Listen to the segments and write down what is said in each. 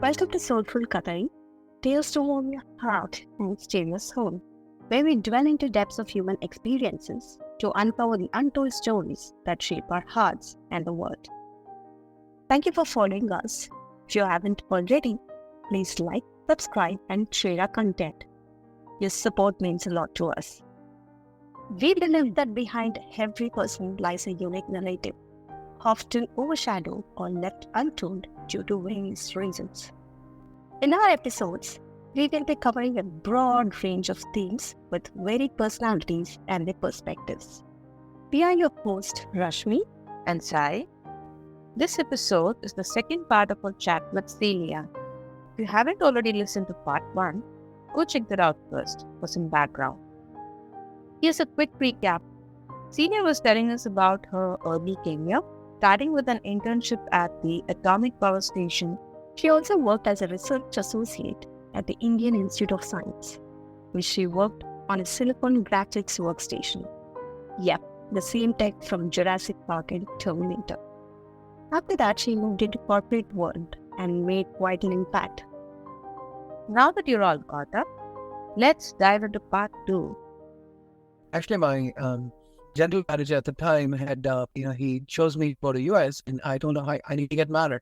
Welcome to Soulful Cutting, tales to warm your heart and steer your soul, where we dwell into depths of human experiences to uncover the untold stories that shape our hearts and the world. Thank you for following us. If you haven't already, please like, subscribe, and share our content. Your support means a lot to us. We believe that behind every person lies a unique narrative, often overshadowed or left untold due to various reasons. In our episodes, we will be covering a broad range of themes with varied personalities and their perspectives. We are your hosts, Rashmi and Sai. This episode is the second part of our chat with Celia. If you haven't already listened to part 1, go check that out first for some background. Here's a quick recap. Celia was telling us about her early career, starting with an internship at the Atomic Power Station. She also worked as a research associate at the Indian Institute of Science, where she worked on a silicon graphics workstation. Yep, the same tech from Jurassic Park and Terminator. After that, she moved into corporate world and made quite an impact. Now that you're all caught up, let's dive into part 2. Actually, my general manager at the time had, he chose me for the US, and I told him I need to get married.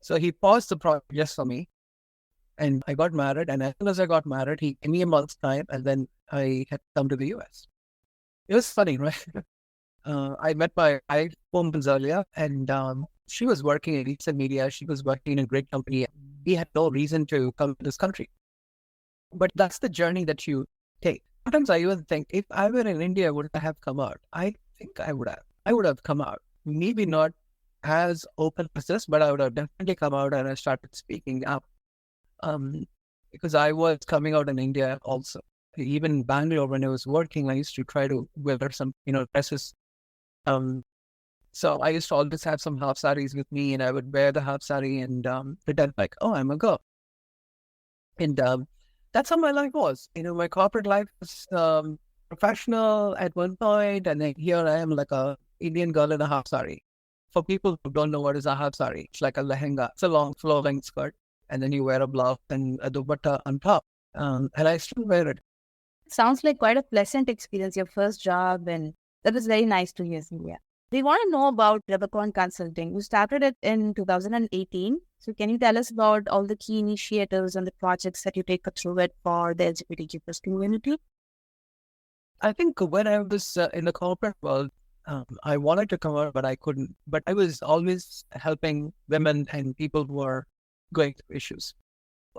So he paused the project just for me, and I got married. And as soon as I got married, he gave me a month's time, and then I had come to the US. It was funny, right? I met my wife 4 months earlier, and she was working in recent media. She was working in a great company. We had no reason to come to this country. But that's the journey that you take. Sometimes I even think, if I were in India, would I have come out? I think I would have. I would have come out. Maybe not as open as this, but I would have definitely come out, and I started speaking up. Because I was coming out in India also. Even in Bangalore, when I was working, I used to try to wear some, dresses. So I used to always have some half saris with me, and I would wear the half sari and pretend like, oh, I'm a girl. And that's how my life was. My corporate life was professional at one point, and then here I am like a Indian girl in a half sari. For people who don't know what is a half sari, it's like a lehenga. It's a long flowing skirt, and then you wear a blouse and a dupatta on top. And I still wear it. Sounds like quite a pleasant experience, your first job, and that was very nice to hear, Celia. We want to know about Rubicon Consulting. You started it in 2018. So can you tell us about all the key initiatives and the projects that you take through it for the LGBTQ+ community? I think when I was in the corporate world, I wanted to come out, but I couldn't. But I was always helping women and people who are going through issues.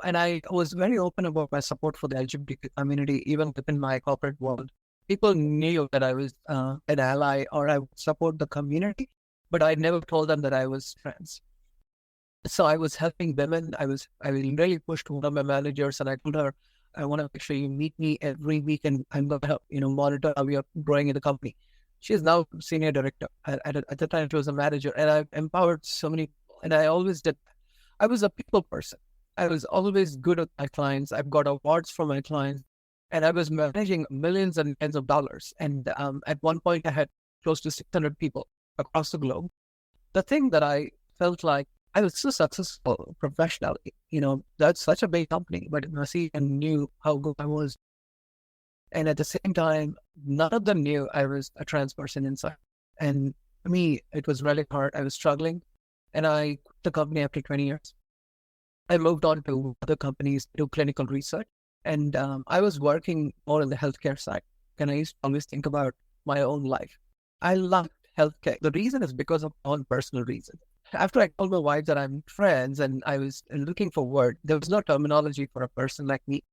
And I was very open about my support for the LGBT community, even within my corporate world. People knew that I was an ally or I would support the community, but I never told them that I was trans. So I was helping women. I really pushed one of my managers, and I told her, I want to make sure you meet me every week, and I'm going to help, monitor how we are growing in the company. She is now senior director. At the time, she was a manager, and I empowered so many people. And I always did. I was a people person. I was always good at my clients. I've got awards from my clients, and I was managing millions and millions of dollars. And at one point, I had close to 600 people across the globe. The thing that I felt like I was so successful professionally, that's such a big company, but Nasi knew how good I was. And at the same time, none of them knew I was a trans person inside. And for me, it was really hard. I was struggling, and I quit the company after 20 years. I moved on to other companies to do clinical research, and I was working more on the healthcare side. And I used to always think about my own life. I loved healthcare. The reason is because of my own personal reason. After I told my wife that I'm trans and I was looking for word, there was no terminology for a person like me.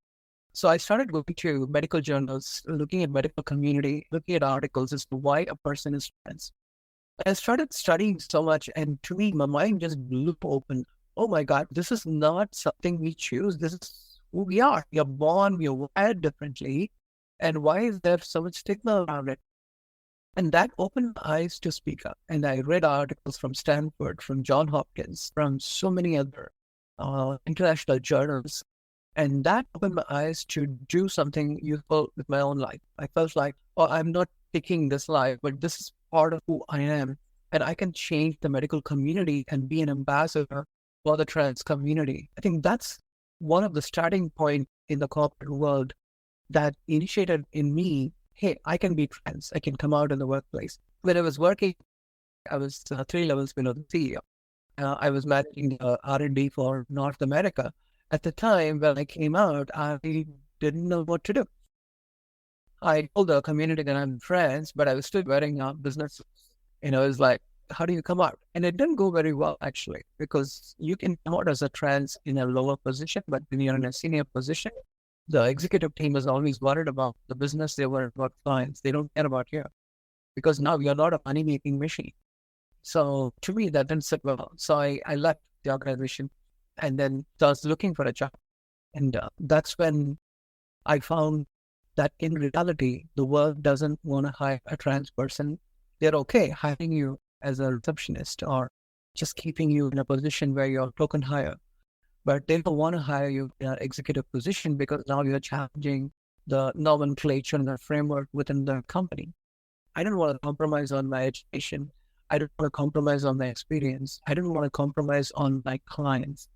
So I started going to medical journals, looking at medical community, looking at articles as to why a person is trans. I started studying so much, and to me, my mind just blew open. Oh my God, this is not something we choose. This is who we are. We are born, we are wired differently. And why is there so much stigma around it? And that opened my eyes to speak up. And I read articles from Stanford, from Johns Hopkins, from so many other international journals. And that opened my eyes to do something useful with my own life. I felt like, I'm not picking this life, but this is part of who I am. And I can change the medical community and be an ambassador for the trans community. I think that's one of the starting point in the corporate world that initiated in me, hey, I can be trans. I can come out in the workplace. When I was working, I was 3 levels below the CEO. I was managing R&D for North America. At the time when I came out, I didn't know what to do. I told the community that I'm trans, but I was still wearing business suits. It was like, how do you come out? And it didn't go very well, actually, because you can come out as a trans in a lower position, but when you're in a senior position, the executive team is always worried about the business. They worry about clients. They don't care about you because now you're not a money-making machine. So to me, that didn't sit well. So I left the organization and then started looking for a job. And that's when I found that in reality, the world doesn't want to hire a trans person. They're okay hiring you as a receptionist or just keeping you in a position where you're token hire. But they don't want to hire you in an executive position because now you're challenging the nomenclature and the framework within the company. I didn't want to compromise on my education. I didn't want to compromise on my experience. I didn't want to compromise on my clients.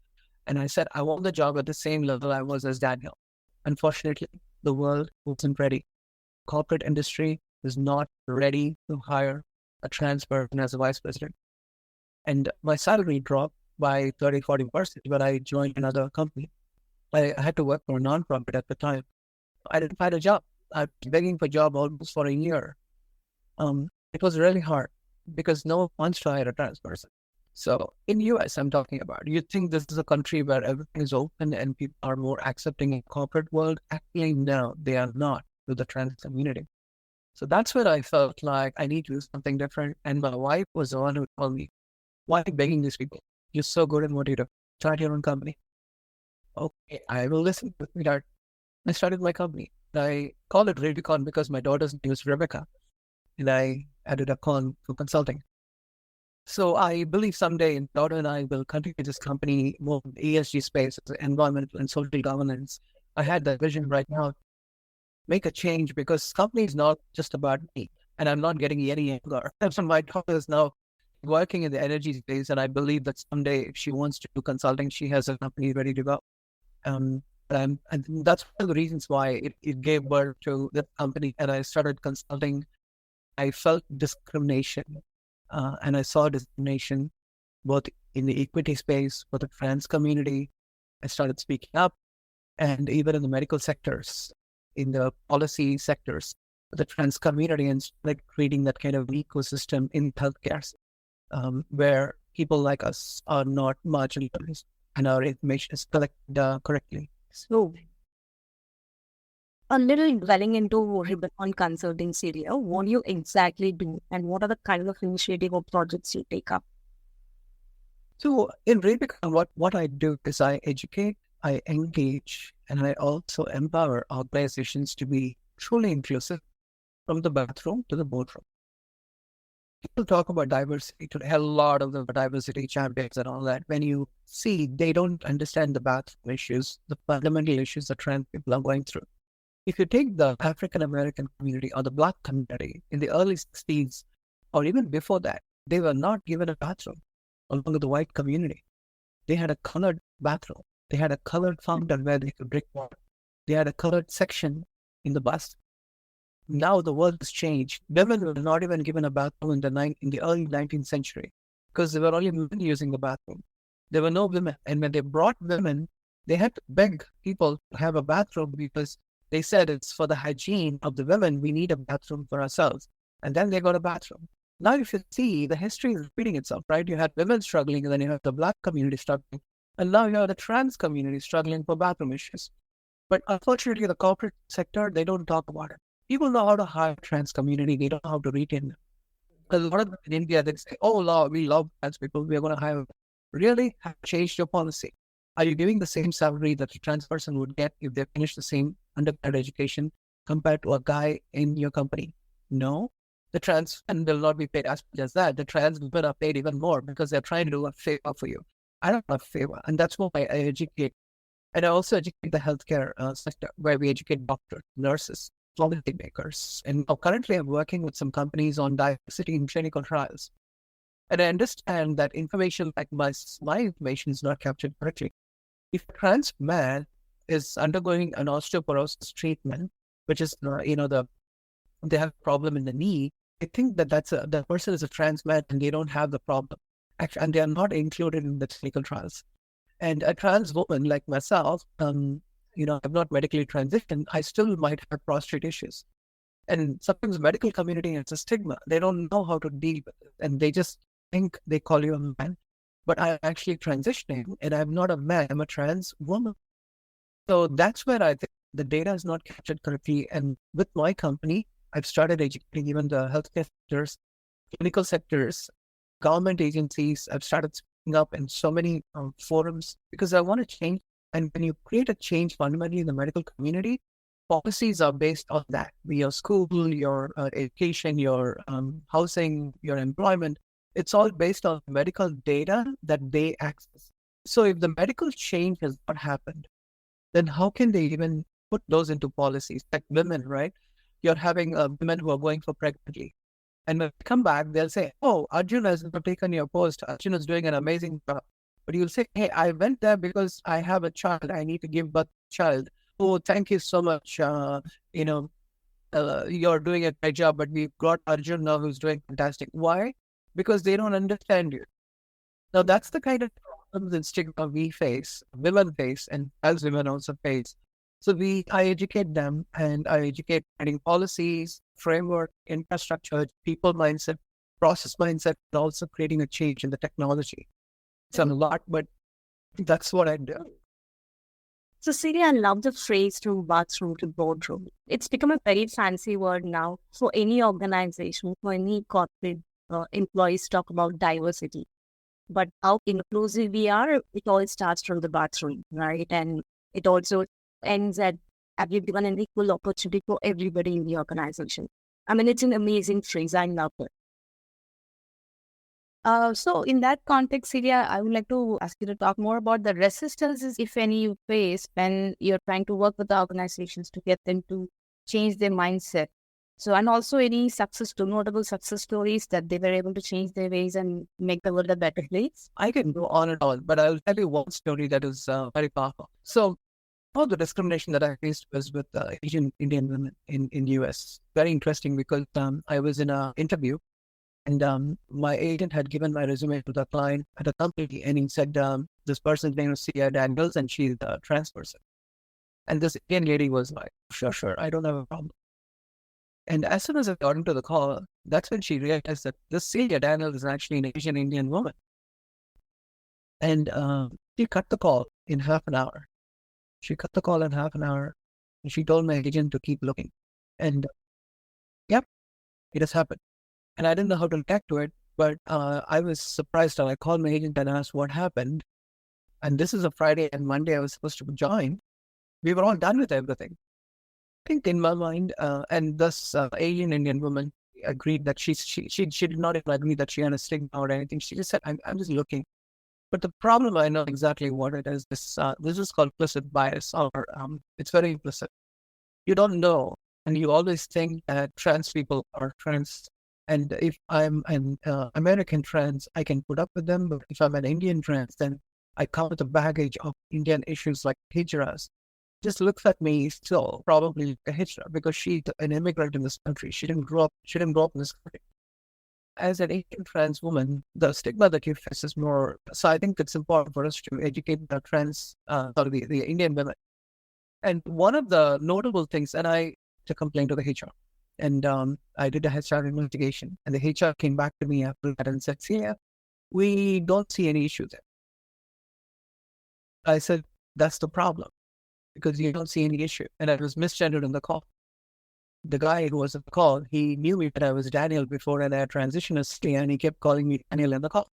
And I said, I want the job at the same level I was as Daniel. Unfortunately, the world wasn't ready. Corporate industry is not ready to hire a trans person as a vice president. And my salary dropped by 30-40% when I joined another company. I had to work for a nonprofit at the time. I didn't find a job. I was begging for a job almost for a year. It was really hard because no one wants to hire a trans person. So in US, I'm talking about, you think this is a country where everything is open and people are more accepting in the corporate world? Actually, no, they are not to the trans community. So that's where I felt like I need to do something different. And my wife was the one who told me, why are you begging these people? You're so good in what you do. Start your own company. Okay, I will listen to that. I started my company. I called it Rubicon because my daughter's name is Rebecca. And I added a con for consulting. So I believe someday daughter and I will continue this company more in the ESG space, environmental and social governance. I had that vision right now, make a change because company is not just about me and I'm not getting any younger. So my daughter is now working in the energy space and I believe that someday if she wants to do consulting, she has a company ready to go. And that's one of the reasons why it gave birth to the company and I started consulting. I felt discrimination. And I saw discrimination both in the equity space for the trans community. I started speaking up and even in the medical sectors, in the policy sectors, the trans community and like creating that kind of ecosystem in healthcare where people like us are not marginalized and our information is collected correctly. So, a little dwelling into Rubicon Consulting, Celia, what do you exactly do and what are the kind of initiative or projects you take up? So in Rubicon, what I do is I educate, I engage, and I also empower organizations to be truly inclusive from the bathroom to the boardroom. People talk about diversity today, a lot of the diversity champions and all that. When you see, they don't understand the bathroom issues, the fundamental issues that trans people are going through. If you take the African-American community or the Black community in the early 60s, or even before that, they were not given a bathroom along with the white community. They had a colored bathroom. They had a colored fountain where they could drink water. They had a colored section in the bus. Now the world has changed. Women were not even given a bathroom in the early 19th century because there were only women using the bathroom. There were no women. And when they brought women, they had to beg people to have a bathroom because they said it's for the hygiene of the women. We need a bathroom for ourselves. And then they got a bathroom. Now, if you see, the history is repeating itself, right? You had women struggling, and then you have the Black community struggling. And now you have the trans community struggling for bathroom issues. But unfortunately, the corporate sector, they don't talk about it. People know how to hire trans community. They don't know how to retain them. A lot of them in India, they say, oh, Lord, we love trans people. We are going to hire them. Really? Have changed your policy. Are you giving the same salary that a trans person would get if they finish the same undergrad education compared to a guy in your company? No. The trans men will not be paid as much as that. The trans women are paid even more because they're trying to do a favor for you. I don't have a favor. And that's why I educate. And I also educate the healthcare sector where we educate doctors, nurses, policy makers. And currently I'm working with some companies on diversity in clinical trials. And I understand that information like my information is not captured correctly. If a trans man is undergoing an osteoporosis treatment, which is, they have a problem in the knee, I think that that person is a trans man and they don't have the problem. Actually, and they are not included in the clinical trials. And a trans woman like myself, I'm not medically transitioned, I still might have prostate issues. And sometimes the medical community has a stigma. They don't know how to deal with it. And they just think they call you a man. But I'm actually transitioning and I'm not a man, I'm a trans woman. So that's where I think the data is not captured correctly. And with my company, I've started educating even the healthcare sectors, clinical sectors, government agencies. I've started speaking up in so many forums because I want to change. And when you create a change fundamentally in the medical community, policies are based on that. Your school, your education, your housing, your employment, it's all based on medical data that they access. So if the medical change has not happened, then how can they even put those into policies? Like women, right? You're having women who are going for pregnancy. And when they come back, they'll say, oh, Arjun has taken your post. Arjun is doing an amazing job. But you'll say, hey, I went there because I have a child. I need to give birth to a child. Oh, thank you so much. You're doing a great job, but we've got Arjun now who's doing fantastic. Why? Because they don't understand you. Now, that's the kind of problems and stigma we face, women face, and as women also face. So I educate them, and I educate creating policies, framework, infrastructure, people mindset, process mindset, and also creating a change in the technology. It's a lot, but that's what I do. So, Celia, I love the phrase from bathroom to boardroom. It's become a very fancy word now for any organization, for any corporate employees talk about diversity. But how inclusive we are, it all starts from the bathroom, right? And it also ends at given an equal opportunity for everybody in the organization. I mean, it's an amazing phrase. I love it. So in that context, Celia, I would like to ask you to talk more about the resistances, if any, you face when you're trying to work with the organizations to get them to change their mindset. So, and also any notable success stories that they were able to change their ways and make the world a better place. I can go on and on, but I'll tell you one story that is very powerful. So, all the discrimination that I faced was with Asian Indian women in US. Very interesting because I was in an interview and my agent had given my resume to the client at a company and he said, this person's name is Celia Daniels and she's a trans person. And this Indian lady was like, sure, I don't have a problem. And as soon as I got into the call, that's when she realized that this Celia Daniels is actually an Asian Indian woman. And she cut the call in half an hour. And she told my agent to keep looking. And yep, it has happened. And I didn't know how to react to it, but I was surprised. And I called my agent and asked what happened. And this is a Friday and Monday I was supposed to join. We were all done with everything. I think in my mind, and this Asian Indian woman agreed that she did not even agree that she had a stigma or anything. She just said, I'm just looking. But the problem, I know exactly what it is. This is called implicit bias, or it's very implicit. You don't know, and you always think that trans people are trans. And if I'm an American trans, I can put up with them. But if I'm an Indian trans, then I come with a baggage of Indian issues like hijras. Just looks at me still probably like a hijra because she's an immigrant in this country. She didn't grow up in this country. As an Asian trans woman, the stigma that you face is more. So I think it's important for us to educate the the Indian women. And one of the notable things, and I to complain to the HR, and I did a HR investigation, and the HR came back to me after that and said, "Yeah, we don't see any issue there." I said, "That's the problem, because you don't see any issue," and I was misgendered in the call. The guy who was on the call, he knew me that I was Daniel before, and I transitioned as Celia, and he kept calling me Daniel in the call.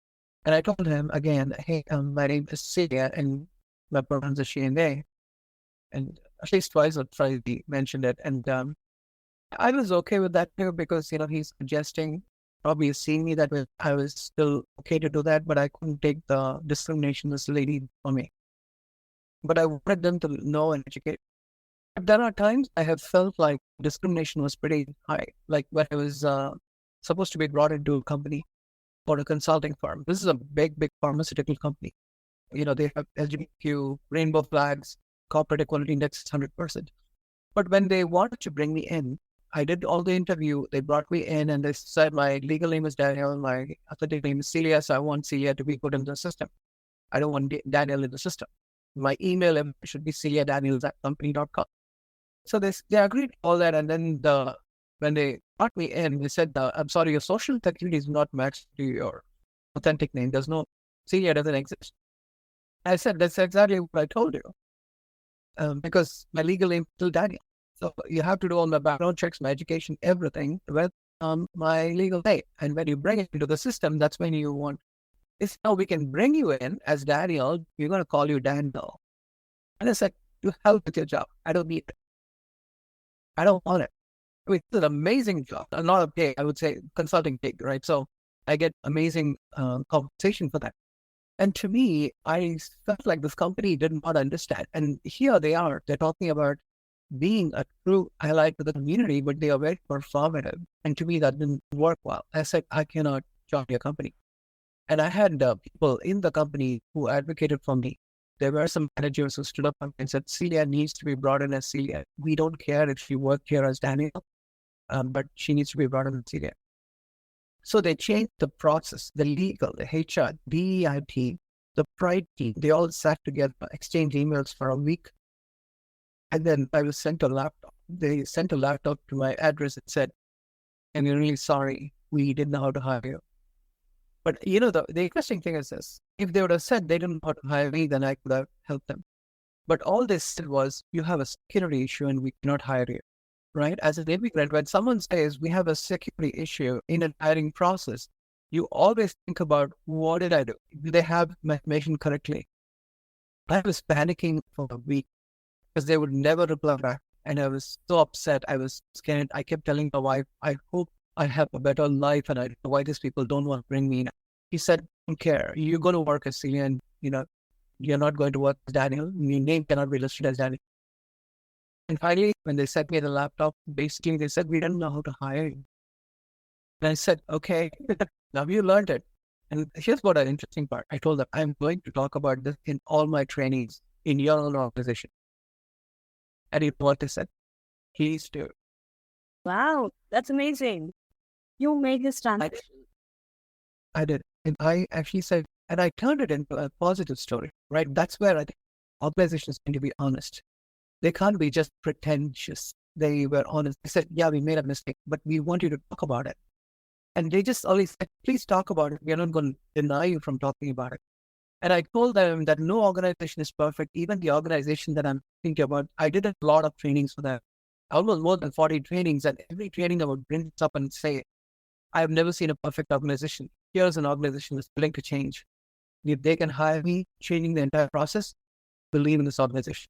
And I told him again, hey, my name is Celia, and my pronouns are she and they. And at least twice or thrice he mentioned it. And I was okay with that too, because, he's suggesting, probably seeing me that way. I was still okay to do that, but I couldn't take the discrimination this lady for me. But I wanted them to know and educate. There are times I have felt like discrimination was pretty high, like when I was supposed to be brought into a company. for a consulting firm. This is a big pharmaceutical company. They have LGBTQ, rainbow flags, corporate equality index is 100%. But when they wanted to bring me in, I did all the interview. They brought me in and they said, my legal name is Daniel, my authentic name is Celia, so I want Celia to be put in the system. I don't want Daniel in the system. My email should be celiadaniels@company.com. So they agreed to all that. And then when they brought me in, they said, I'm sorry, your social security is not matched to your authentic name. There's no, Celia doesn't exist. I said, that's exactly what I told you. Because my legal name is still Daniel. So you have to do all my background checks, my education, everything with my legal name. And when you bring it into the system, that's when you want. It's now we can bring you in as Daniel. We're going to call you Daniel. And I said, you help with your job. I don't need it. I don't want it. I mean, it's an amazing job. Not a pay, I would say consulting gig, right? So I get amazing compensation for that. And to me, I felt like this company did not understand. And here they are. They're talking about being a true ally to the community, but they are very performative. And to me, that didn't work well. I said, I cannot join your company. And I had people in the company who advocated for me. There were some managers who stood up and said, Celia needs to be brought in as Celia. We don't care if she worked here as Daniel, but she needs to be brought in as Celia. So they changed the process, the legal, the HR, DEI team, the Pride team. They all sat together, exchanged emails for a week. And then I was sent a laptop. They sent a laptop to my address and said, I'm really sorry, we didn't know how to hire you. But the interesting thing is this. If they would have said they didn't know how to hire me, then I could have helped them. But all they said was, you have a security issue and we cannot hire you. Right? As an immigrant, when someone says we have a security issue in a hiring process, you always think about, what did I do? Did they have my information correctly? I was panicking for a week because they would never reply back. And I was so upset. I was scared. I kept telling my wife, I hope I have a better life and I don't know why these people don't want to bring me in. He said, don't care. You're going to work as Celia and, you're not going to work as Daniel. Your name cannot be listed as Daniel. And finally, when they sent me the laptop, basically they said, we didn't know how to hire you. And I said, okay, now you learned it. And here's what an interesting part. I told them, I'm going to talk about this in all my trainings in your own organization. And you know what they said? Please do. Wow, that's amazing. You made this transition. I did. And I actually said, and I turned it into a positive story, right? That's where I think organizations need to be honest. They can't be just pretentious. They were honest. They said, yeah, we made a mistake, but we want you to talk about it. And they just always said, please talk about it. We are not going to deny you from talking about it. And I told them that no organization is perfect. Even the organization that I'm thinking about, I did a lot of trainings for them. Almost more than 40 trainings. And every training I would bring this up and say, I've never seen a perfect organization. Here's an organization that's willing to change. If they can hire me, changing the entire process, believe in this organization.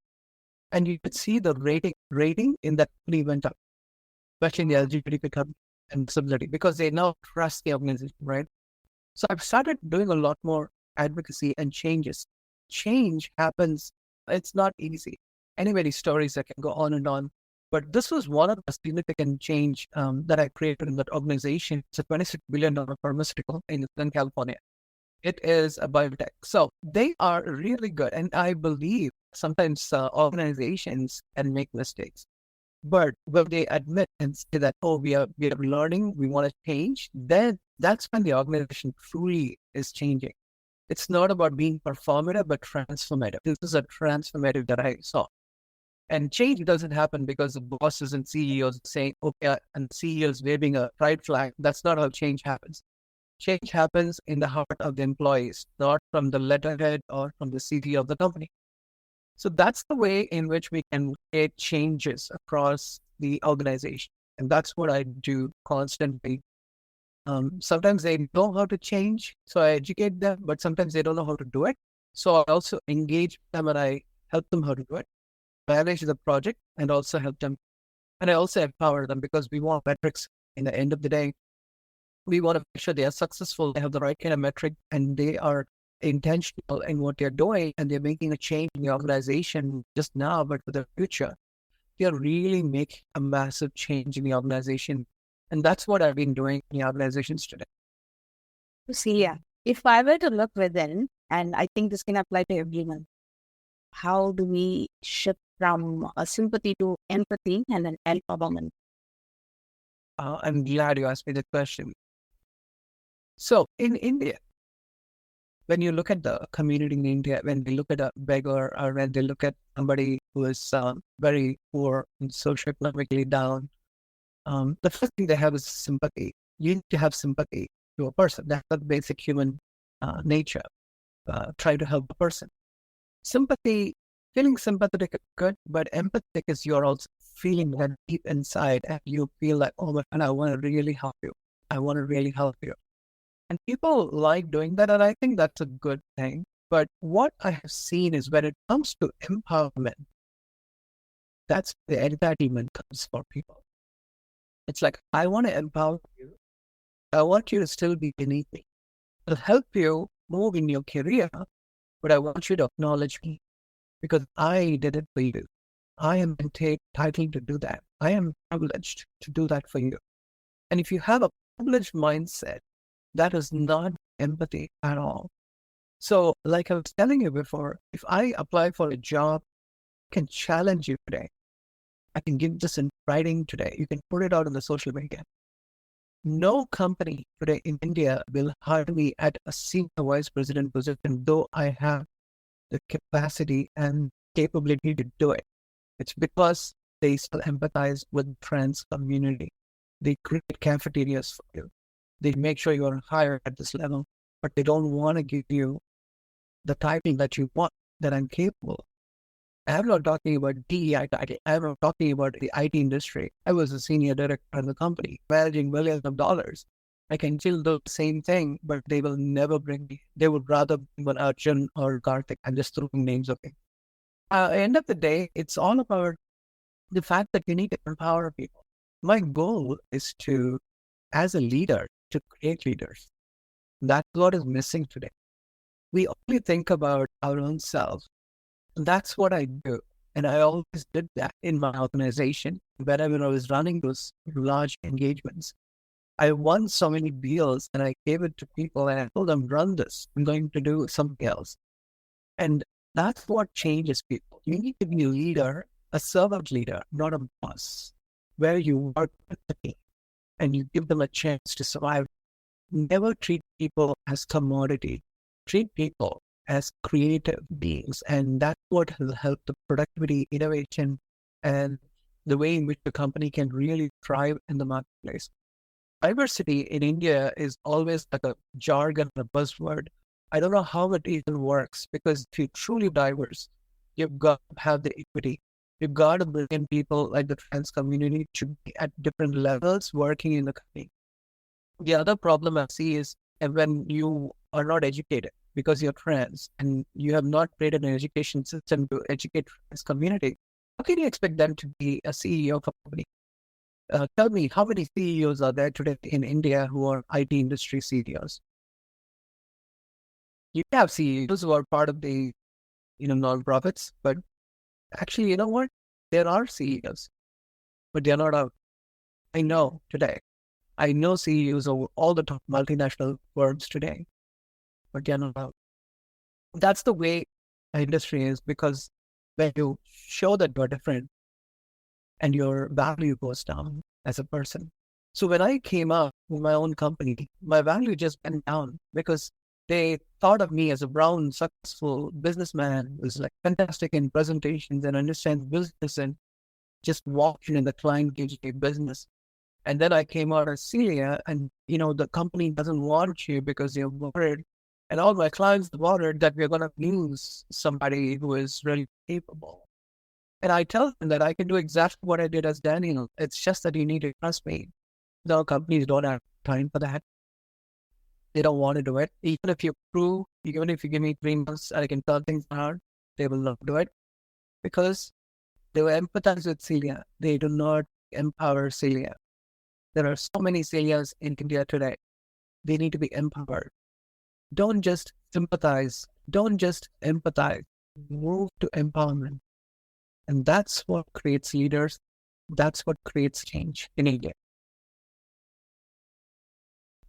And you could see the rating in that company went up, especially in the LGBTQ and disability, because they now trust the organization, right? So I've started doing a lot more advocacy and changes. Change happens. It's not easy. Anybody's stories that can go on and on. But this was one of the significant change that I created in that organization. It's a $26 billion pharmaceutical in Southern California. It is a biotech. So they are really good. And I believe sometimes organizations can make mistakes. But when they admit and say that, oh, we are learning, we want to change, then that's when the organization truly is changing. It's not about being performative, but transformative. This is a transformative that I saw. And change doesn't happen because the bosses and CEOs saying, okay, and CEOs waving a pride flag. That's not how change happens. Change happens in the heart of the employees, not from the letterhead or from the CEO of the company. So that's the way in which we can create changes across the organization. And that's what I do constantly. Sometimes they know how to change, so I educate them, but sometimes they don't know how to do it. So I also engage them and I help them how to do it, manage the project and also help them. And I also empower them because we want metrics in the end of the day. We want to make sure they are successful, they have the right kind of metric, and they are intentional in what they're doing, and they're making a change in the organization just now, but for the future. They're really making a massive change in the organization. And that's what I've been doing in the organizations today. Celia, if I were to look within, and I think this can apply to everyone, how do we shift from a sympathy to empathy and an empowerment? I'm glad you asked me the question. So in India, when you look at the community in India, when they look at a beggar or when they look at somebody who is very poor and socioeconomically down, the first thing they have is sympathy. You need to have sympathy to a person. That's the basic human nature. Try to help a person. Sympathy, feeling sympathetic is good, but empathic is you're also feeling that deep inside and you feel like, oh my God, I want to really help you. I want to really help you. And people like doing that, and I think that's a good thing. But what I have seen is when it comes to empowerment, that's the entitlement comes for people. It's like, I want to empower you. I want you to still be beneath me. I'll help you move in your career, but I want you to acknowledge me because I did it for you. I am entitled to do that. I am privileged to do that for you. And if you have a privileged mindset, that is not empathy at all. So, like I was telling you before, if I apply for a job, I can challenge you today. I can give this in writing today. You can put it out on the social media. No company today in India will hire me at a senior vice president position, though I have the capacity and capability to do it. It's because they still empathize with the trans community. They create cafeterias for you. They make sure you are higher at this level, but they don't want to give you the title that you want, that I'm capable. I'm not talking about DEI title. I'm not talking about the IT industry. I was a senior director in the company, managing millions of dollars. I can still do the same thing, but they will never bring me. They would rather bring Arjun or Karthik. I'm just throwing names of it. At the end of the day, it's all about the fact that you need to empower people. My goal is to, as a leader, to create leaders. That's what is missing today. We only think about our own selves. And that's what I do. And I always did that in my organization. Whenever I was running those large engagements, I won so many deals and I gave it to people and I told them, run this. I'm going to do something else. And that's what changes people. You need to be a leader, a servant leader, not a boss, where you work with the team and you give them a chance to survive. Never treat people as commodity. Treat people as creative beings. And that's what will help the productivity, innovation, and the way in which the company can really thrive in the marketplace. Diversity in India is always like a jargon, a buzzword. I don't know how it even works because if you're truly diverse, you've got to have the equity. You've got to bring in people like the trans community to be at different levels working in the company. The other problem I see is when you are not educated because you're trans and you have not created an education system to educate trans community, how can you expect them to be a CEO of a company? Tell me, how many CEOs are there today in India who are IT industry CEOs? You have CEOs who are part of the nonprofits, but actually, you know what? There are CEOs, but they're not out. I know today. I know CEOs of all the top multinational firms today, but they're not out. That's the way the industry is because when you show that you're different and your value goes down as a person. So when I came up with my own company, my value just went down because they thought of me as a brown, successful businessman who's like fantastic in presentations and understands business and just walked in and the client gives you business. And then I came out as Celia and, the company doesn't want you because you're worried. And all my clients worried that we're going to lose somebody who is really capable. And I tell them that I can do exactly what I did as Daniel. It's just that you need to trust me. No, companies don't have time for that. They don't want to do it. Even if you give me 3 months, I can turn things around, they will not do it because they will empathize with Celia. They do not empower Celia. There are so many Celias in India today. They need to be empowered. Don't just sympathize. Don't just empathize. Move to empowerment. And that's what creates leaders. That's what creates change in India.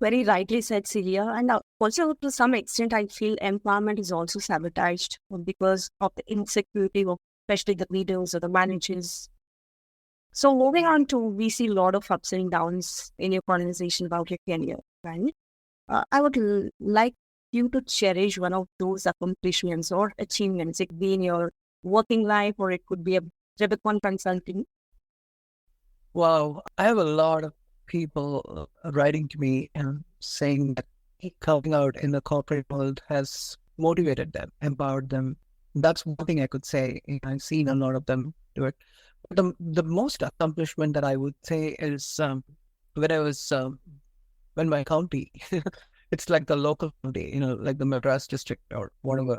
Very rightly said, Celia. And also, to some extent, I feel empowerment is also sabotaged because of the insecurity of especially the leaders or the managers. So, moving on to, we see a lot of ups and downs in your conversation about your career, right? I would like you to cherish one of those accomplishments or achievements. It could be in your working life or it could be a Rubicon consulting. Wow, I have a lot of people writing to me and saying that coming out in the corporate world has motivated them, empowered them. That's one thing I could say. I've seen a lot of them do it. The most accomplishment that I would say is when I was when my county, it's like the local county, like the Madras district or whatever.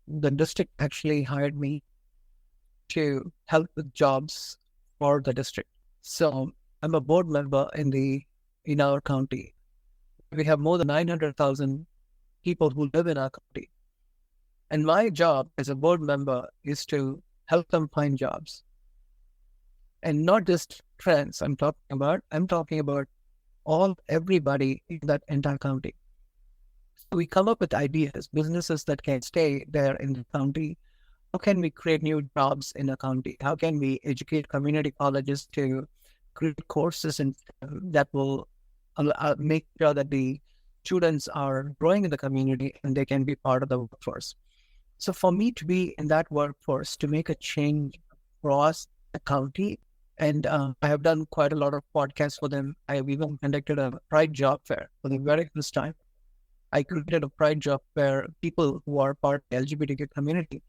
The district actually hired me to help with jobs for the district. So I'm a board member in our county. We have more than 900,000 people who live in our county. And my job as a board member is to help them find jobs. And not just friends I'm talking about everybody in that entire county. So we come up with ideas, businesses that can stay there in the county. How can we create new jobs in a county? How can we educate community colleges to create courses that will make sure that the students are growing in the community and they can be part of the workforce? So for me to be in that workforce, to make a change across the county, and I have done quite a lot of podcasts for them. I have even conducted a Pride Job Fair for the very first time. I created a Pride Job Fair. People who are part of the LGBTQ community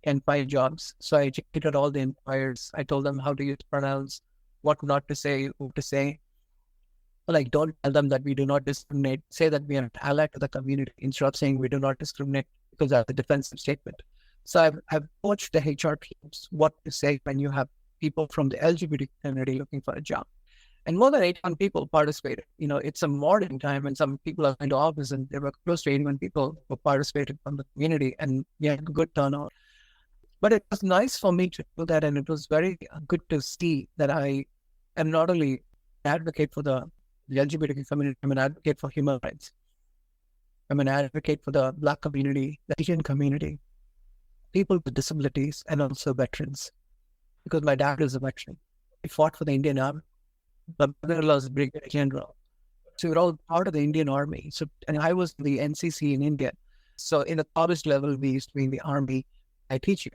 can find jobs. So I educated all the employers. I told them how to use pronouns, what not to say, who to say. Like, don't tell them that we do not discriminate. Say that we are an ally to the community instead of saying we do not discriminate, because that's a defensive statement. So I've coached the HR teams what to say when you have people from the LGBT community looking for a job. And more than 81 people participated. It's a morning time and some people are going to office, and there were close to 81 people who participated from the community, and we had a good turnout. But it was nice for me to do that, and it was very good to see that I am not only an advocate for the LGBTQ community, I'm an advocate for human rights. I'm an advocate for the Black community, the Asian community, people with disabilities, and also veterans. Because my dad is a veteran. He fought for the Indian Army. My mother-in-law is a brigadier general. So we're all part of the Indian Army. And I was in the NCC in India. So in the college level, we used to be in the Army. I teach you.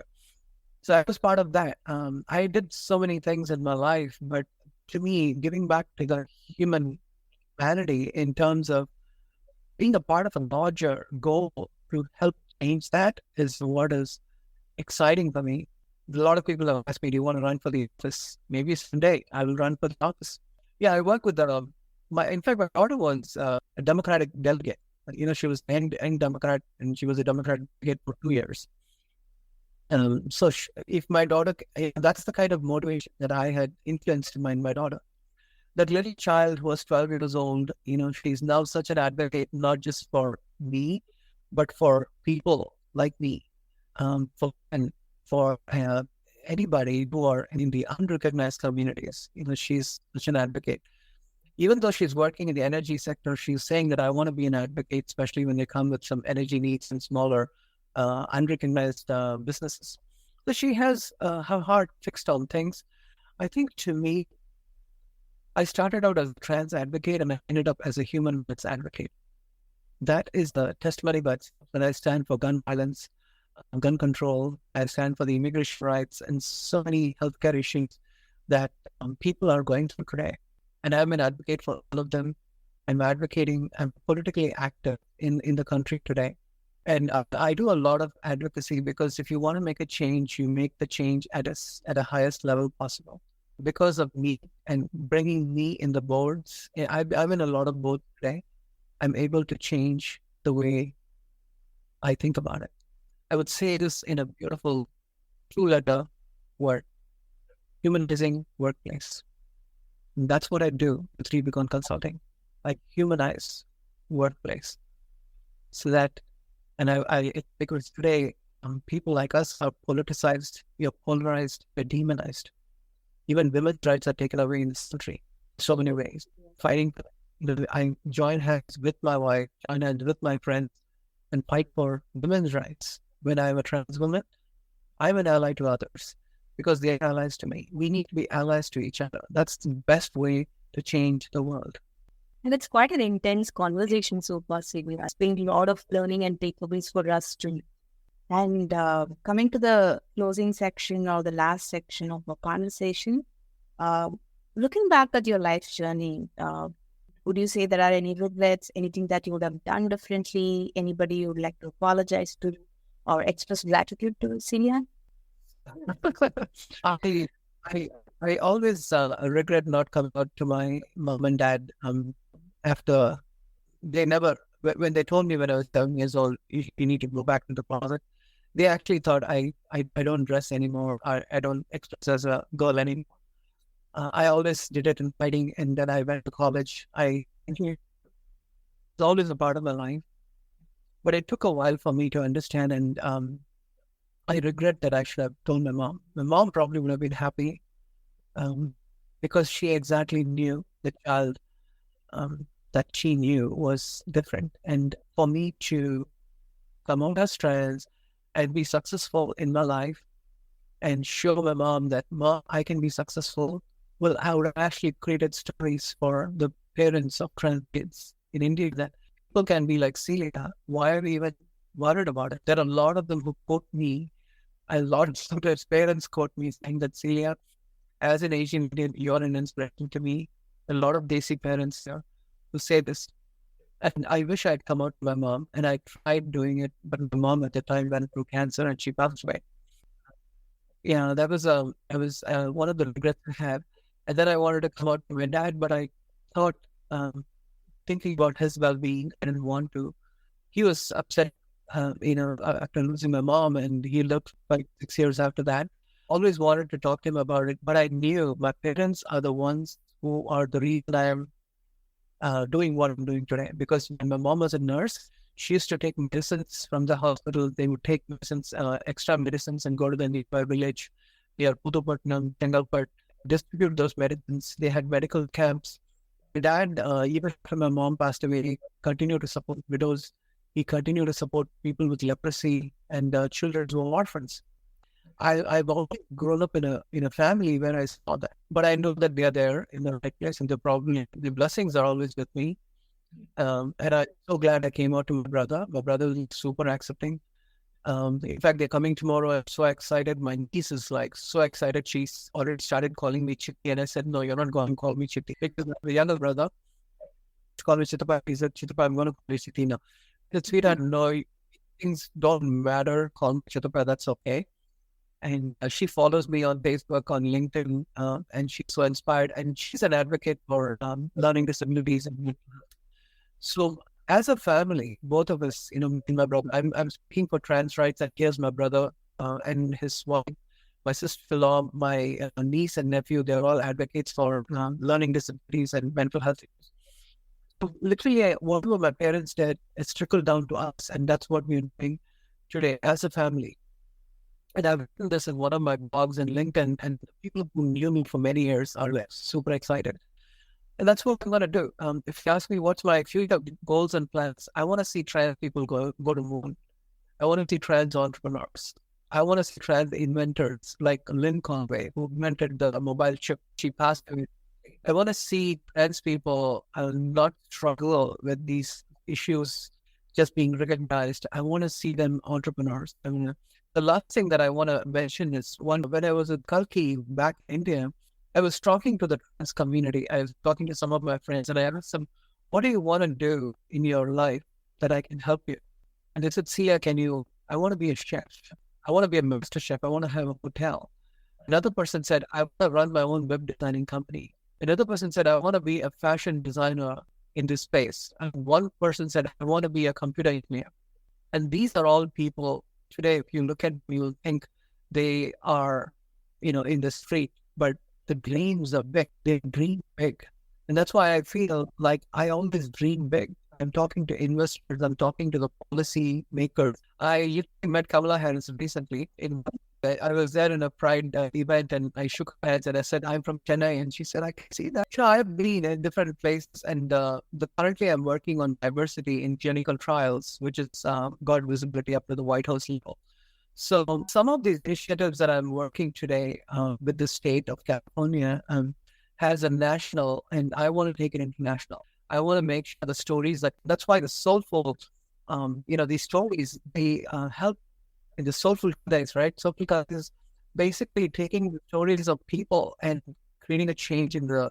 So I was part of that. I did so many things in my life, but to me, giving back to the humanity in terms of being a part of a larger goal to help change that is what is exciting for me. A lot of people have asked me, do you want to run for the office? Maybe someday I will run for the office. Yeah, I work with in fact, my daughter was a Democratic delegate. She was a young Democrat, and she was a Democratic delegate for 2 years. If my daughter, that's the kind of motivation that I had influenced in my daughter. That little child who was 12 years old, she's now such an advocate, not just for me, but for people like me, for anybody who are in the unrecognized communities. She's such an advocate. Even though she's working in the energy sector, she's saying that I want to be an advocate, especially when they come with some energy needs and smaller, unrecognized businesses. So she has her heart fixed on things. I think to me, I started out as a trans advocate and I ended up as a human rights advocate. That is the testimony, but when I stand for gun violence, gun control, I stand for the immigration rights and so many healthcare issues that people are going through today. And I'm an advocate for all of them. I'm politically active in the country today. And I do a lot of advocacy because if you want to make a change, you make the change at a highest level possible. Because of me and bringing me in the boards, I'm in a lot of boards today. I'm able to change the way I think about it. I would say this in a beautiful 2-letter word: humanizing workplace. And that's what I do with Rubicon Consulting. I humanize workplace so that, because today people like us are politicized, we are polarized, we're demonized. Even women's rights are taken away in this country in so many ways. Fighting for them. I join hands with my wife, join hands with my friends, and fight for women's rights. When I'm a trans woman, I'm an ally to others because they're allies to me. We need to be allies to each other. That's the best way to change the world. And it's quite an intense conversation so far, Celia. It's been a lot of learning and takeaways for us too. And coming to the closing section or the last section of our conversation, looking back at your life journey, would you say there are any regrets, anything that you would have done differently, anybody you would like to apologize to or express gratitude to, Celia? I, I always regret not coming out to my mom and dad after they never, when they told me when I was 7 years old, you need to go back to the closet. They actually thought I don't dress anymore. I don't express as a girl anymore. I always did it in fighting, and then I went to college. It's always a part of my life, but it took a while for me to understand, and I regret that I should have told my mom. My mom probably would have been happy because she exactly knew the child that she knew was different. And for me to come out as trans and be successful in my life and show my mom that, Mom, I can be successful. Well, I would have actually created stories for the parents of trans kids in India that people can be like, Celia, why are we even worried about it? There are a lot of them who quote me. A lot of sometimes parents quote me saying that, Celia, as an Asian Indian, you're an inspiration to me. A lot of Desi parents who say this. And I wish I'd come out to my mom, and I tried doing it, but my mom at the time went through cancer and she passed away. Yeah, that was one of the regrets I have. And then I wanted to come out to my dad, but I thought, thinking about his well-being, I didn't want to. He was upset, after losing my mom, and he lived like 6 years after that. Always wanted to talk to him about it, but I knew my parents are the ones who are the reason I am doing what I'm doing today. Because when my mom was a nurse, she used to take medicines from the hospital. They would take medicines, extra medicines, and go to the nearby village near Puthupatnam, Tengalpat, distribute those medicines. They had medical camps. My dad, even after my mom passed away, he continued to support widows. He continued to support people with leprosy and children who are orphans. I've always grown up in a family where I saw that, but I know that they are there in the right place, and the blessings are always with me. And I'm so glad I came out to my brother. My brother is super accepting. In fact, they're coming tomorrow. I'm so excited. My niece is like so excited. She's already started calling me Chitti, and I said, no, you're not going to call me Chitti because I have a younger brother. Call me Chittappa. He said, Chittappa, I'm going to call you Chitti now. I said, sweetheart, no, things don't matter. Call me Chittappa. That's okay. And she follows me on Facebook, on LinkedIn, and she's so inspired. And she's an advocate for learning disabilities and mental health. So as a family, both of us, my brother, I'm speaking for trans rights, and here's my brother and his wife, my sister-in-law, my niece and nephew. They're all advocates for learning disabilities and mental health issues. So literally, whatever my parents did, it's trickled down to us, and that's what we're doing today as a family. And I've written this in one of my blogs in LinkedIn, and the people who knew me for many years are super excited. And that's what I'm going to do. If you ask me what's my future goals and plans, I want to see trans people go to moon. I want to see trans entrepreneurs. I want to see trans inventors like Lynn Conway, who invented the mobile chip. She passed away. I want to see trans people not struggle with these issues just being recognized. I want to see them entrepreneurs. The last thing that I want to mention is when I was at Kalki back in India, I was talking to the trans community. I was talking to some of my friends, and I asked them, what do you want to do in your life that I can help you? And they said, Celia, I want to be a chef. I want to be a master chef. I want to have a hotel. Another person said, I want to run my own web designing company. Another person said, I want to be a fashion designer in this space. And one person said, I want to be a computer engineer. And these are all people today, if you look at them, you'll think they are, in the street, but the dreams are big. They dream big. And that's why I feel like I always dream big. I'm talking to investors. I'm talking to the policy makers. I met Kamala Harris recently in I was there in a Pride event, and I shook her hands and I said, "I'm from Chennai," and she said, "I can see that." Sure, I've been in different places, and currently I'm working on diversity in clinical trials, which is got visibility up to the White House level. So some of these initiatives that I'm working today with the state of California has a national, and I want to take it international. I want to make sure the stories that's why the soulful, these stories, they help in the soulful days, right? Soulful is basically taking the stories of people and creating a change in the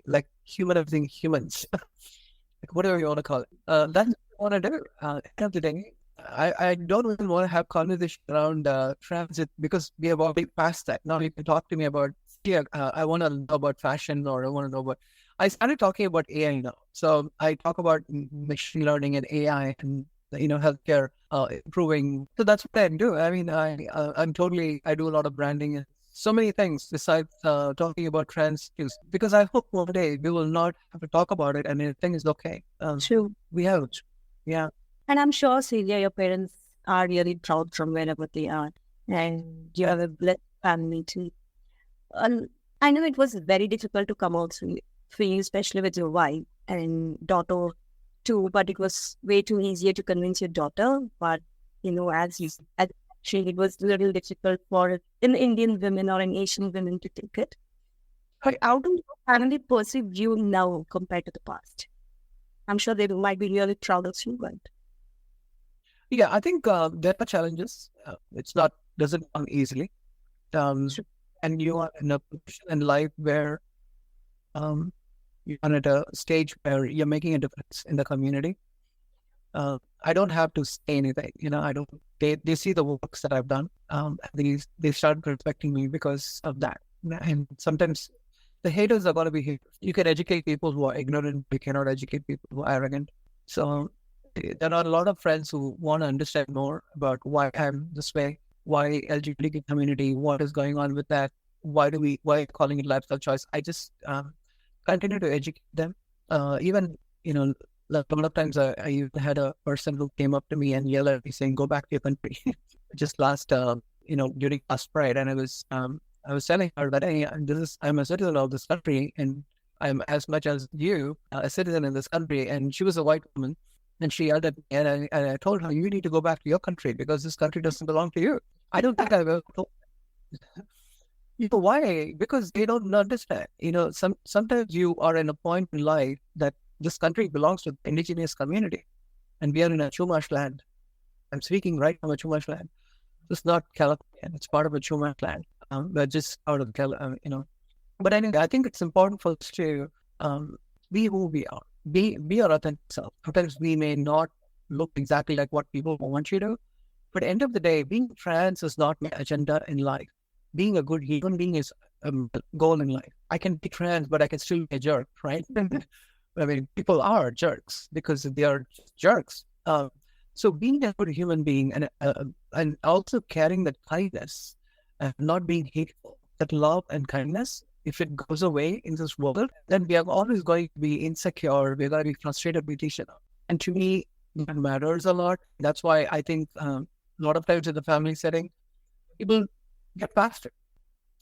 like humanizing humans, like whatever you want to call it. That's what I want to do. At the end of the day, I don't even want to have conversation around transit because we have already passed that. Now you can talk to me about, I want to know about fashion, or I want to know about. I started talking about AI now, so I talk about machine learning and AI and healthcare improving. So that's what I do. I mean, I do a lot of branding and so many things besides talking about trans issues, because I hope one day we will not have to talk about it and everything is okay. True. We have, yeah. And I'm sure, Celia, your parents are really proud from wherever they are. And you have a blessed family too. I know it was very difficult to come out for you, especially with your wife and daughter too, but it was way too easier to convince your daughter. But, as actually it was a little difficult for an Indian women or an Asian women to take it. But how do your family perceive you now compared to the past? I'm sure they might be really proud of you, but... Yeah, I think there are challenges. Doesn't come easily. And you are in a position in life where you're at a stage where you're making a difference in the community. I don't have to say anything, I don't, they see the works that I've done. And they start respecting me because of that. And sometimes the haters are going to be haters. You can educate people who are ignorant, you cannot educate people who are arrogant. So there are a lot of friends who want to understand more about why I'm this way, why LGBT community, what is going on with that, why calling it lifestyle choice. I just continue to educate them. Even, like a lot of times I even had a person who came up to me and yelled at me saying, "Go back to your country." Just during last Pride, and I was telling her that, hey, I'm a citizen of this country, and I'm as much as you a citizen in this country. And she was a white woman, and she yelled at me, and I told her, "You need to go back to your country because this country doesn't belong to you." I don't think I've ever told. Why? Because they don't understand. Sometimes you are in a point in life that this country belongs to the indigenous community, and we are in a Chumash land. I'm speaking right from a Chumash land. It's not California. It's part of a Chumash land. We're just out of But anyway, I think it's important for us to be who we are. Be our authentic self. Sometimes we may not look exactly like what people want you to, but at the end of the day, being trans is not my agenda in life. Being a good human being is a goal in life. I can be trans, but I can still be a jerk, right? I mean, people are jerks because they are jerks. So being a good human being and also carrying that kindness, not being hateful, that love and kindness, if it goes away in this world, then we are always going to be insecure. We're going to be frustrated with each other. And to me, that matters a lot. That's why I think a lot of times in the family setting, people get past it.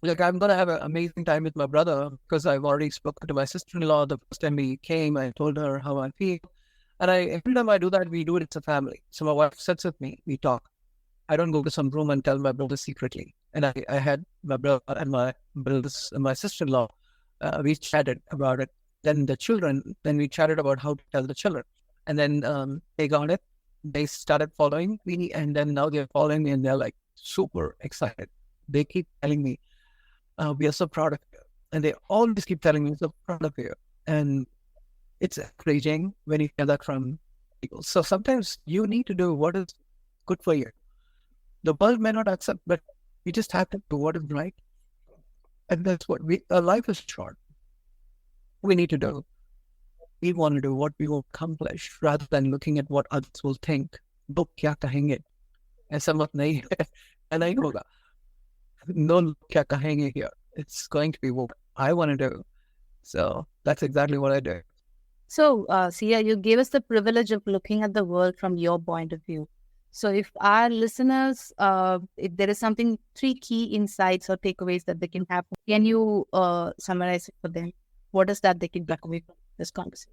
Like, I'm going to have an amazing time with my brother because I've already spoken to my sister-in-law. The first time we came, I told her how I feel. And every time I do that, we do it as a family. So my wife sits with me, we talk. I don't go to some room and tell my brother secretly. And I had my brother and my sister-in-law, we chatted about it. Then we chatted about how to tell the children. And then they got it. They started following me, and then now they're following me, and they're like super excited. They keep telling me, "We are so proud of you." And they always keep telling me, "We're so proud of you." And it's encouraging when you hear that from people. So sometimes you need to do what is good for you. The world may not accept, but you just have to do what is right. And that's what our life is short. We need to do. We want to do what we will accomplish rather than looking at what others will think. "Look kya kahenge?" ऐसा मत नहीं नहीं होगा. No look kya kahenge here. It's going to be what I want to do. So that's exactly what I do. So, Sia, you gave us the privilege of looking at the world from your point of view. So if our listeners, if there is something, three key insights or takeaways that they can have, can you summarize it for them? What is that they can take away from this conversation?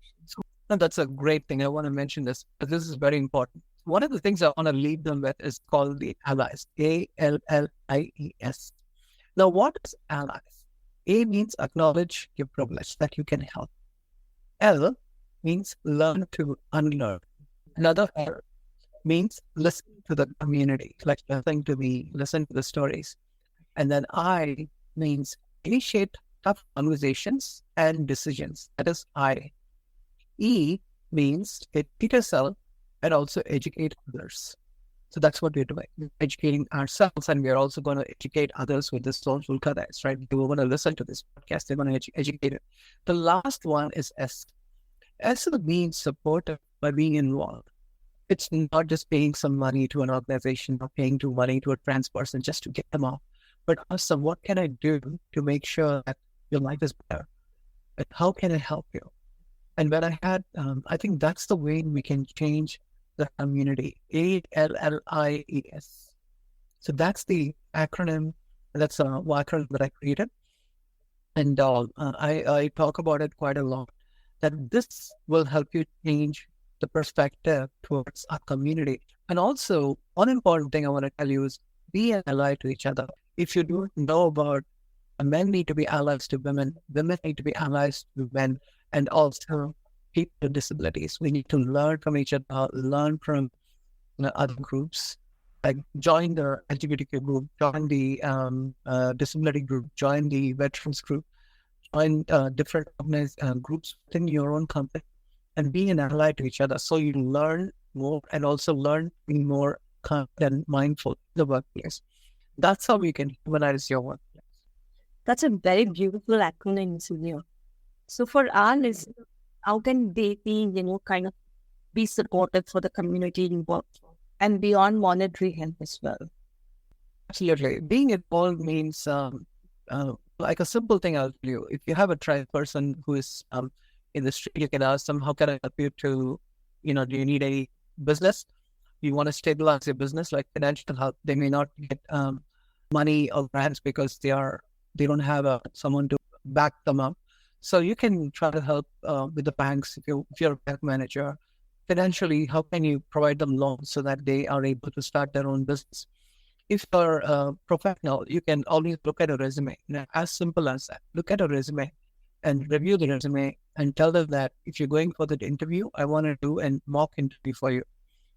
No, that's a great thing. I want to mention this, but this is very important. One of the things I want to leave them with is called the allies. ALLIES. Now, what is allies? A means acknowledge your privilege that you can help. L means learn to unlearn. Another L means listen to the community, like listen to the stories. And then I means initiate tough conversations and decisions. That is I. E means educate yourself and also educate others. So that's what we're doing. We're educating ourselves, and we're also going to educate others with this social careers, right? They will want to listen to this podcast. They're going to educate it. The last one is S. S means supportive by being involved. It's not just paying some money to an organization or paying money to a trans person just to get them off, but also what can I do to make sure that your life is better? And how can I help you? And when I think that's the way we can change the community. ALLIES. So that's the acronym. That's an acronym that I created. And I talk about it quite a lot, that this will help you change the perspective towards our community. And also, one important thing I want to tell you is be an ally to each other. If you don't know about men need to be allies to women, women need to be allies to men, and also people with disabilities. We need to learn from each other, learn from other groups, like join the LGBTQ group, join the disability group, join the veterans group, join different organized groups within your own company, and be an ally to each other. So you learn more and also learn to be more kind and mindful in the workplace. That's how we can humanize your work. That's a very beautiful acronym, Celia. So for our listeners, how can they be, kind of be supportive for the community involved and beyond monetary help as well? Absolutely. Being involved means like a simple thing I'll tell you. If you have a trans person who is in the street, you can ask them, how can I help you to, do you need any business? You want to stabilize your business, like financial help. They may not get money or grants because they don't have someone to back them up. So you can try to help with the banks if you're a bank manager. Financially, how can you provide them loans so that they are able to start their own business? If you're a professional, you can always look at a resume. As simple as that. Look at a resume and review the resume and tell them that if you're going for the interview, I want to do a mock interview for you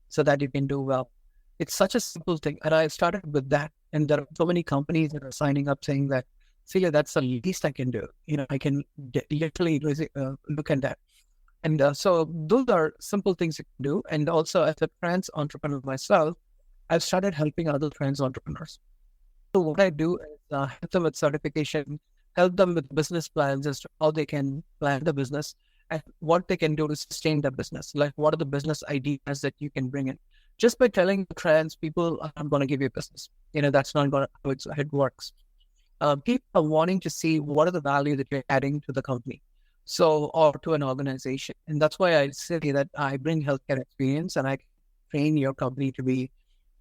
so that you can do well. It's such a simple thing. And I started with that. And there are so many companies that are signing up saying that, Celia, that's the least I can do. I can literally look at that. And so those are simple things you can do. And also as a trans entrepreneur myself, I've started helping other trans entrepreneurs. So what I do is help them with certification, help them with business plans as to how they can plan the business and what they can do to sustain the business. Like what are the business ideas that you can bring in? Just by telling trans people, I'm going to give you a business. That's not how it works. People are wanting to see what are the value that you're adding to the company, or to an organization. And that's why I say that I bring healthcare experience and I train your company to be.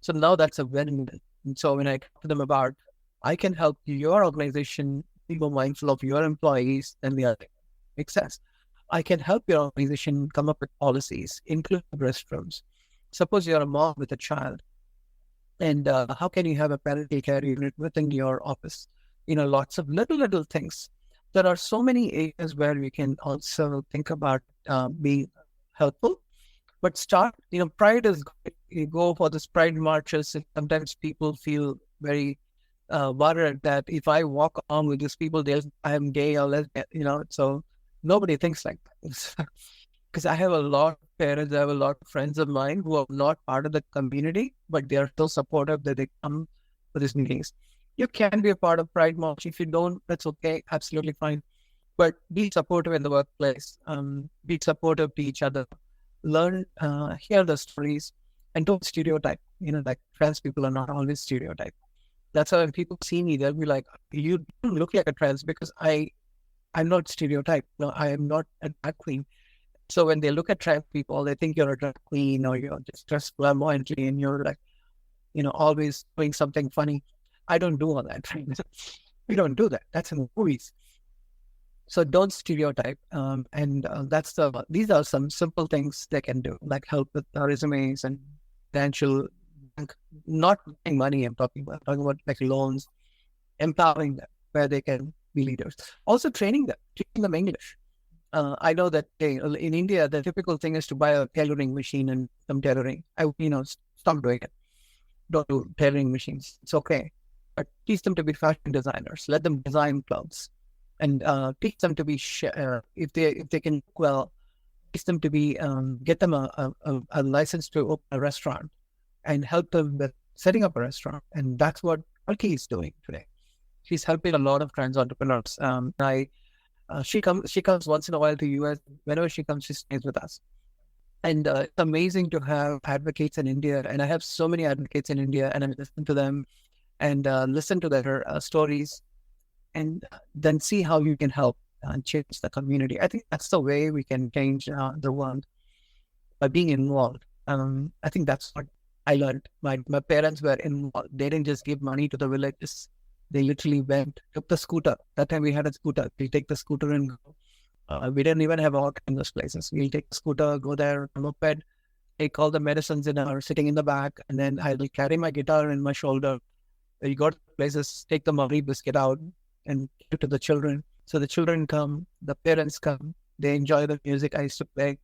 So now that's a win-win. And so when I talk to them about, I can help your organization be more mindful of your employees than the other. Makes sense. I can help your organization come up with policies, including restrooms. Suppose you're a mom with a child, and how can you have a parental care unit within your office? Lots of little things. There are so many areas where we can also think about being helpful. But pride is good. You go for this pride marches, and sometimes people feel very worried that if I walk along with these people, I am gay or lesbian, so nobody thinks like that. Because I have a lot of parents, I have a lot of friends of mine who are not part of the community, but they are so supportive that they come to these meetings. You can be a part of Pride March. If you don't, that's okay. Absolutely fine. But be supportive in the workplace. Be supportive to each other. Learn, hear the stories, and don't stereotype. Like trans people are not always stereotyped. That's why when people see me, they'll be like, you don't look like a trans because I'm not stereotyped. No, I am not a drag queen. So when they look at trans people, they think you're a drag queen or you're just dressed flamboyantly and you're like, always doing something funny. I don't do all that. Right? We don't do that. That's in the movies. So don't stereotype. And these are some simple things they can do, like help with resumes and financial, not getting money. I'm talking about like loans, empowering them where they can be leaders. Also training them English. I know that in India, the typical thing is to buy a tailoring machine and some tailoring. Stop doing it. Don't do tailoring machines. It's okay. But teach them to be fashion designers. Let them design clothes. And teach them to be, if they can cook well, teach them to be, get them a license to open a restaurant and help them with setting up a restaurant. And that's what Alki is doing today. She's helping a lot of trans entrepreneurs. She comes once in a while to US. Whenever she comes, she stays with us. And it's amazing to have advocates in India. And I have so many advocates in India, and I listen to them and listen to their stories, and then see how you can help and change the community. I think that's the way we can change the world, by being involved. I think that's what I learned. My parents were involved. They didn't just give money to the villages. They literally took the scooter. That time we had a scooter. We take the scooter and go. We didn't even have a walk in those places. We'll take the scooter, go there, a moped, take all the medicines sitting in the back, and then I will carry my guitar in my shoulder. We go to places, take the Marie biscuit out and give it to the children. So the children come, the parents come, they enjoy the music I used to play.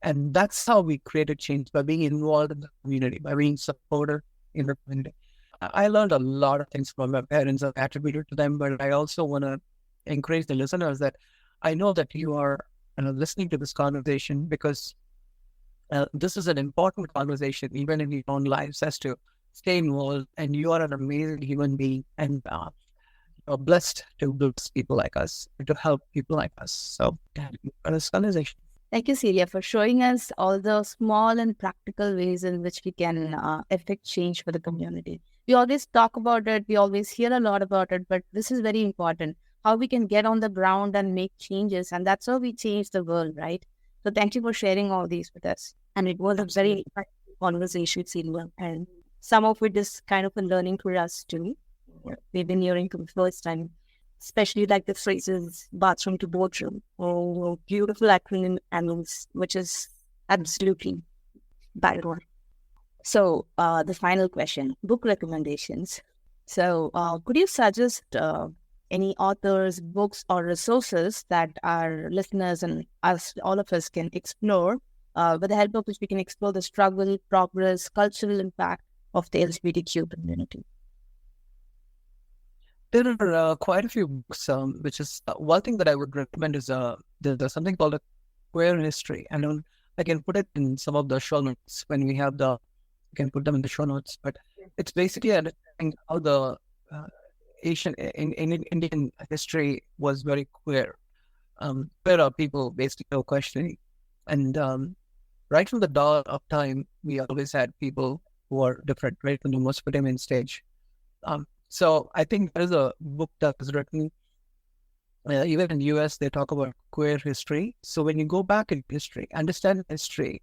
And that's how we created change, by being involved in the community, by being supported in the community. I learned a lot of things from my parents. I've attributed to them, but I also want to encourage the listeners that I know that you are listening to this conversation because this is an important conversation, even in your own lives, as to stay involved. And you are an amazing human being, and are blessed to bless people like us, to help people like us. So, this conversation. Thank you, Celia, for showing us all the small and practical ways in which we can affect change for the community. We always talk about it, we always hear a lot about it, but this is very important, how we can get on the ground and make changes. And that's how we change the world, right? So thank you for sharing all these with us. And it was a very conversation, Celia. And some of it is kind of a learning for us too. We've been hearing for the first time, especially like the phrases bathroom to boardroom, or beautiful acronym animals, which is absolutely bang on. So the final question, book recommendations. So could you suggest any authors, books, or resources that our listeners and us, all of us, can explore, with the help of which we can explore the struggle, progress, cultural impact of the LGBTQ community? There are quite a few books, which is one thing that I would recommend is there's something called a queer history. And I can put it in some of the show notes when we have you can put them in the show notes. But it's basically understanding how the Indian history was very queer. Queer are people basically questioning. And right from the dawn of time, we always had people who are different, right from the Mesopotamian stage. So I think there is a book that is written, even in US, they talk about queer history. So when you go back in history, understand history,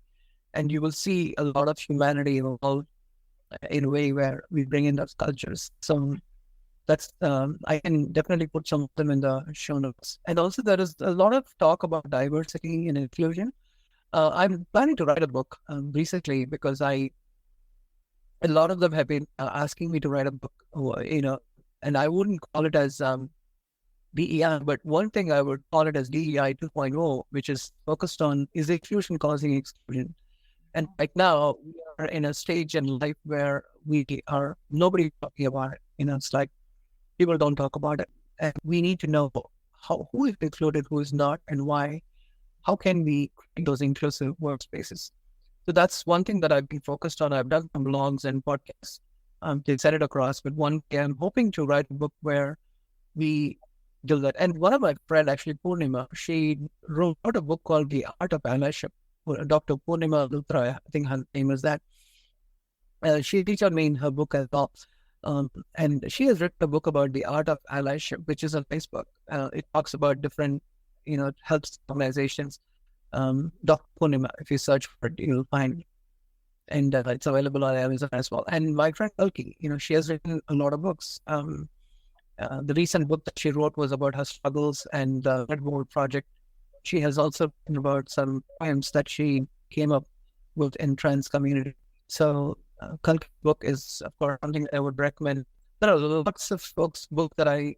and you will see a lot of humanity involved in a way where we bring in those cultures. So that's, I can definitely put some of them in the show notes. And also there is a lot of talk about diversity and inclusion. I'm planning to write a book recently because a lot of them have been asking me to write a book, and I wouldn't call it as DEI, but one thing I would call it as DEI 2.0, which is focused on, is inclusion causing exclusion? And right now, we are in a stage in life where nobody talking about it. It's like people don't talk about it. And we need to know who is included, who is not, and why. How can we create those inclusive workspaces? So that's one thing that I've been focused on. I've done some blogs and podcasts to set it across. But one day I'm hoping to write a book where we do that. And one of my friends, actually Purnima, she wrote a book called The Art of Allyship. Dr. Purnima Luthra, I think her name is that. She featured me in her book as well. And she has written a book about the art of allyship, which is on Facebook. It talks about different, helps organizations Dr. Purnima. If you search for it, you'll find, and it's available on Amazon as well. And my friend Elki, she has written a lot of books. The recent book that she wrote was about her struggles and the Red Board project. She has also written about some poems that she came up with in trans community. So Kalki's book is, of course, something I would recommend. There are lots of books that I,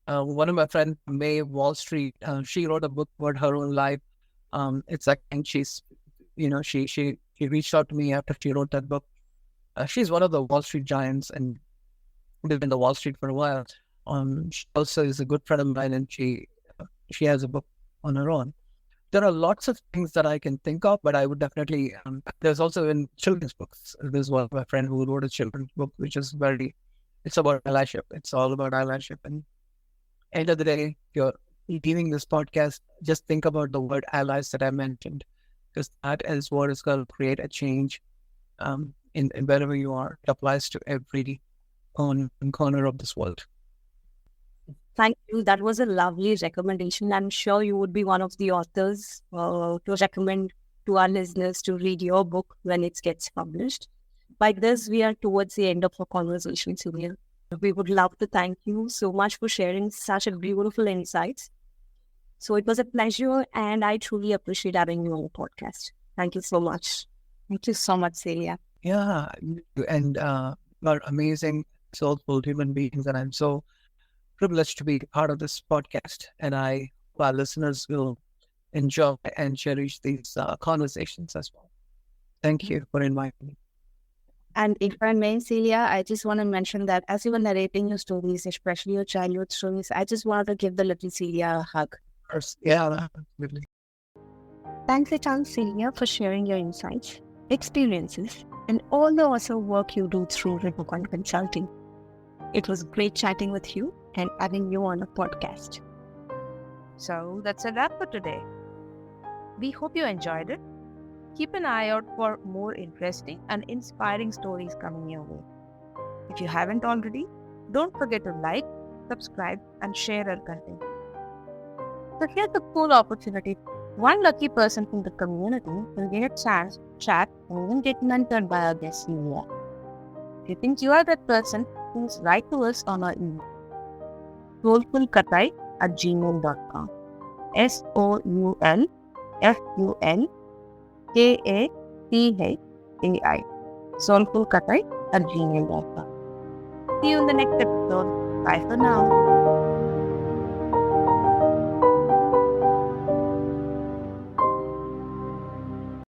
one of my friends, May Wall Street, she wrote a book about her own life. It's like, and she's, she reached out to me after she wrote that book. She's one of the Wall Street giants and lived in the Wall Street for a while. She also is a good friend of mine, and she has a book on her own. There are lots of things that I can think of, but I would definitely. There's also in children's books. There's one of my friend who wrote a children's book, which is it's about allyship. It's all about allyship. And end of the day, if you're leaving this podcast, just think about the word allies that I mentioned, because that is what is going to create a change in wherever you are. It applies to every corner of this world. Thank you. That was a lovely recommendation. I'm sure you would be one of the authors to recommend to our listeners to read your book when it gets published. By this, we are towards the end of our conversation, Celia. We would love to thank you so much for sharing such a beautiful insights. So it was a pleasure, and I truly appreciate having you on the podcast. Thank you so much. Thank you so much, Celia. Yeah, and are amazing, soulful human beings, and I'm so privileged to be part of this podcast. And I hope our listeners will enjoy and cherish these conversations as well. Thank you for inviting me. And if I may, Celia, I just want to mention that as you were narrating your stories, especially your childhood stories, I just wanted to give the little Celia a hug. Yeah, absolutely. Thanks a ton, Celia, for sharing your insights, experiences, and all the awesome work you do through Rubicon Consulting. It was great chatting with you and having you on a podcast. So that's a wrap for today. We hope you enjoyed it. Keep an eye out for more interesting and inspiring stories coming your way. If you haven't already, don't forget to like, subscribe, and share our content. So here's a cool opportunity. One lucky person from the community will get a chance to chat and even get mentored by our guest Celia. If you think you are that person, please write to us on our email. soulfulkatai@gmail.com. SOULFULKATHAI. soulfulkatai@gmail.com. See you in the next episode. Bye for now.